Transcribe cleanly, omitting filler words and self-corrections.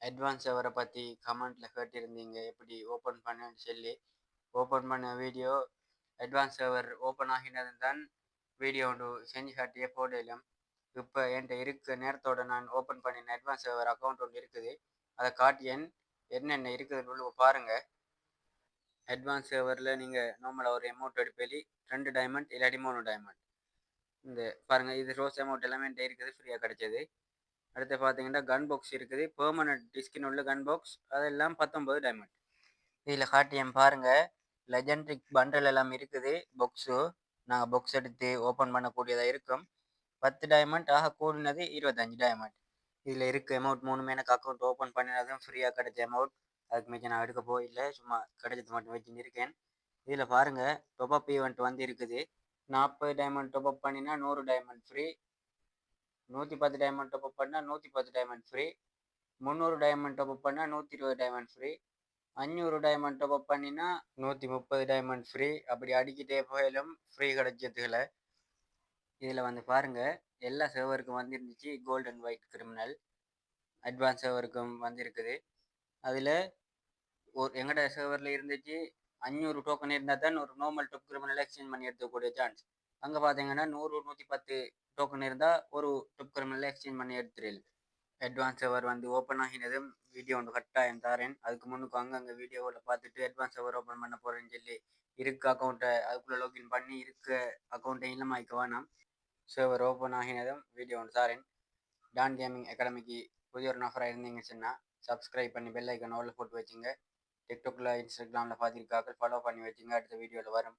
Advance ஹவர பத்தி கமெண்ட்ல கேட்டிருந்தீங்க. எப்படி ஓப்பன் பண்ணேன்னு சொல்லி. ஓப்பன் பண்ண வீடியோ அட்வான்ஸ் ஹவர் ஓப்பன் ஆகினது தான் வீடியோ ஒன்று செஞ்சு காட்டியே போடலும். இப்போ என்கிட்ட இருக்க நேரத்தோட நான் ஓப்பன் பண்ணின அட்வான்ஸ் ஹவர் அக்கௌண்ட் ஒன்று இருக்குது. அதை காட்டியன் என்னென்ன இருக்குதுன்னு பாருங்க. அட்வான்ஸ் ஹவரில் நீங்கள் நார்மலாக ஒரு அமௌண்ட் எடுப்பேலி 2 டைமண்ட் இல்லாட்டி 3 டைமண்ட். இந்த பாருங்கள், இது ரோஸ் அமௌண்ட் எல்லாமே என்கிட்ட இருக்குது, ஃப்ரீயாக கிடைச்சது. அடுத்து பார்த்தீங்கன்னா கன் பாக்ஸ் இருக்குது, பெர்மனன்ட் டிஸ்கின் உள்ள கன் பாக்ஸ், அதெல்லாம் 19 டைமண்ட். இதில் காட்டியம் பாருங்க, லெஜெண்ட்ரிக் பண்டல் எல்லாம் இருக்குது. பாக்ஸு நாங்கள் பாக்ஸ் எடுத்து ஓப்பன் பண்ணக்கூடியதாக இருக்கும். 10 டைமண்ட் ஆக கூடினது 25 டைமண்ட். இதில் இருக்க அமௌண்ட் 3 எனக்கு அக்கௌண்ட் ஓப்பன் பண்ணினதும் ஃப்ரீயாக கிடைச்ச அமௌண்ட். அதுக்கு மிச்சம் நான் எடுக்க போயில்லை, சும்மா கிடைச்சது மட்டும் வச்சுருக்கேன். இதில் பாருங்கள், டாப்அப் ஈவெண்ட் வந்து இருக்குது. 40 டைமண்ட் டாப்அப் பண்ணினா 100 டைமண்ட் ஃப்ரீ, 110 டைமண்ட் டாப்அப் பண்ணால் 110 டைமண்ட் ஃப்ரீ, 300 டைமண்ட் டாப்அப் பண்ணால் 120 டைமண்ட் ஃப்ரீ, 500 டைமண்ட் டாப்அப் பண்ணினா 130 டைமண்ட் ஃப்ரீ. அப்படி அடிக்கிட்டே போயிலும் ஃப்ரீ கிடைச்சதுல. இதில் வந்து பாருங்கள், எல்லா சர்வருக்கும் வந்துருந்துச்சு. கோல்டன் ஒயிட் கிரிமினல் அட்வான்ஸ் சர்வருக்கும் வந்திருக்குது. அதில் எங்கட சர்வரில் இருந்துச்சு 500 டோக்கன் இருந்தால் தான் ஒரு நார்மல் டாப் கிரிமினல் எக்ஸ்சேஞ்ச் பண்ணி எடுத்துக்கூடிய சான்ஸ். அங்கே பார்த்தீங்கன்னா 100 110 டோக்கன் இருந்தால் ஒரு டாப் கிரிமினல் எக்ஸ்சேஞ்ச் பண்ணி எடுத்துருது. அட்வான்ஸ் சர்வர் வந்து ஓப்பன் ஆகினதும் வீடியோ ஒன்று கட்டாயம் தாரேன். அதுக்கு முன்னுக்கு அங்கங்கே வீடியோவில் பார்த்துட்டு அட்வான்ஸ் சர்வர் ஓப்பன் பண்ண போகிறேன்னு சொல்லி இருக்க அக்கௌண்ட்டை அதுக்குள்ளே லாகின் பண்ணி இருக்க அக்கௌண்ட்டை இல்லமாய்க்க வேணாம். சர்வர் ஓப்பன் ஆகினதும் வீடியோ ஒன்று தாரேன். டான் கேமிங் அகாடமிக்கு புதிய ஒரு நபராக இருந்தீங்கன்னு சப்ஸ்கிரைப் பண்ணி பெல் ஐக்கன் ஆல்ல போட்டு வச்சுங்க. டிக்டாக்ல இன்ஸ்டாகிராமில் பார்த்துருக்காக்கள் ஃபாலோ பண்ணி வச்சுங்க. அடுத்த வீடியோவில் வரும்.